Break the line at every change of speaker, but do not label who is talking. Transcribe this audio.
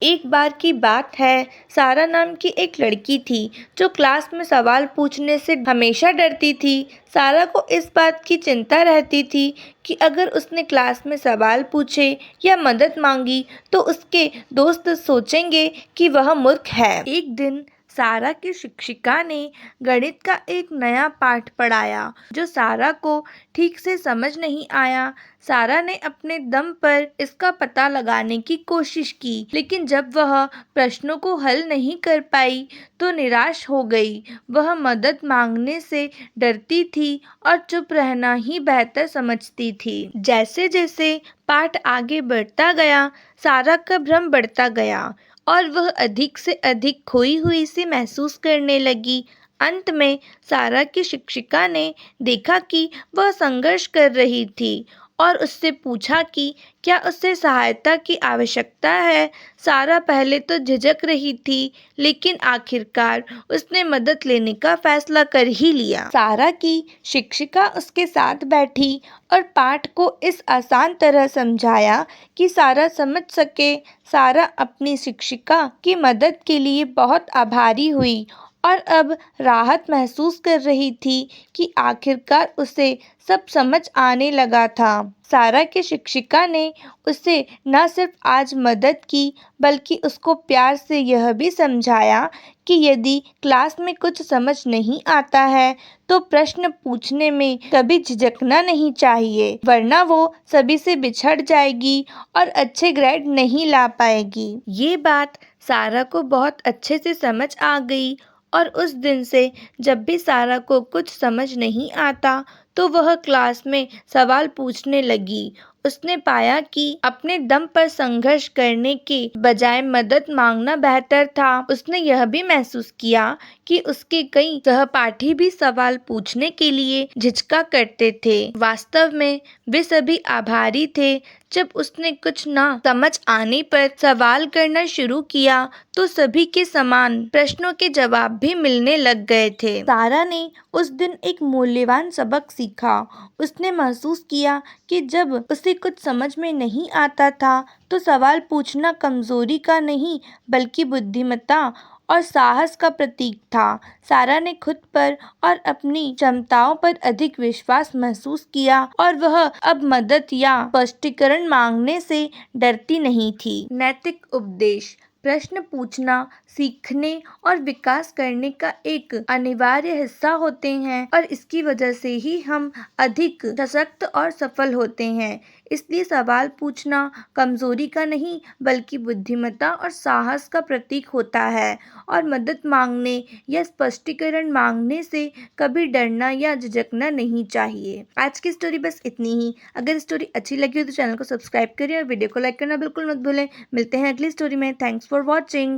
एक बार की बात है, सारा नाम की एक लड़की थी जो क्लास में सवाल पूछने से हमेशा डरती थी। सारा को इस बात की चिंता रहती थी कि अगर उसने क्लास में सवाल पूछे या मदद मांगी तो उसके दोस्त सोचेंगे कि वह मूर्ख है। एक दिन सारा की शिक्षिका ने गणित का एक नया पाठ पढ़ाया जो सारा को ठीक से समझ नहीं आया। सारा ने अपने दम पर इसका पता लगाने की कोशिश की, लेकिन जब वह प्रश्नों को हल नहीं कर पाई तो निराश हो गई। वह मदद मांगने से डरती थी और चुप रहना ही बेहतर समझती थी। जैसे जैसे पाठ आगे बढ़ता गया, सारा का भ्रम बढ़ता गया और वह अधिक से अधिक खोई हुई सी महसूस करने लगी। अंत में सारा की शिक्षिका ने देखा कि वह संघर्ष कर रही थी और उससे पूछा कि क्या उसे सहायता की आवश्यकता है। सारा पहले तो झिझक रही थी, लेकिन आखिरकार उसने मदद लेने का फैसला कर ही लिया। सारा की शिक्षिका उसके साथ बैठी और पाठ को इस आसान तरह समझाया कि सारा समझ सके। सारा अपनी शिक्षिका की मदद के लिए बहुत आभारी हुई और अब राहत महसूस कर रही थी कि आखिरकार उसे सब समझ आने लगा था। सारा की शिक्षिका ने उसे न सिर्फ आज मदद की, बल्कि उसको प्यार से यह भी समझाया कि यदि क्लास में कुछ समझ नहीं आता है तो प्रश्न पूछने में कभी झिझकना नहीं चाहिए, वरना वो सभी से बिछड़ जाएगी और अच्छे ग्रेड नहीं ला पाएगी। ये बात सारा को बहुत अच्छे से समझ आ गई और उस दिन से जब भी सारा को कुछ समझ नहीं आता तो वह क्लास में सवाल पूछने लगी। उसने पाया कि अपने दम पर संघर्ष करने के बजाय मदद मांगना बेहतर था। उसने यह भी महसूस किया कि उसके कई सहपाठी भी सवाल पूछने के लिए झिझका करते थे। वास्तव में वे सभी आभारी थे। जब उसने कुछ ना समझ आने पर सवाल करना शुरू किया तो सभी के समान प्रश्नों के जवाब भी मिलने लग गए थे। सारा ने उस दिन एक मूल्यवान सबक सीखा। उसने महसूस किया कि जब उसे कुछ समझ में नहीं आता था तो सवाल पूछना कमजोरी का नहीं, बल्कि बुद्धिमत्ता और साहस का प्रतीक था। सारा ने खुद पर और अपनी क्षमताओं पर अधिक विश्वास महसूस किया और वह अब मदद या स्पष्टीकरण मांगने से डरती नहीं थी। नैतिक उपदेश: प्रश्न पूछना सीखने और विकास करने का एक अनिवार्य हिस्सा होते हैं और इसकी वजह से ही हम अधिक सशक्त और सफल होते हैं। इसलिए सवाल पूछना कमजोरी का नहीं, बल्कि बुद्धिमत्ता और साहस का प्रतीक होता है और मदद मांगने या स्पष्टीकरण मांगने से कभी डरना या झिझकना नहीं चाहिए। आज की स्टोरी बस इतनी ही। अगर स्टोरी अच्छी लगी हो तो चैनल को सब्सक्राइब करें और वीडियो को लाइक करना बिल्कुल मत भूलें। मिलते हैं अगली स्टोरी में। Thanks for watching.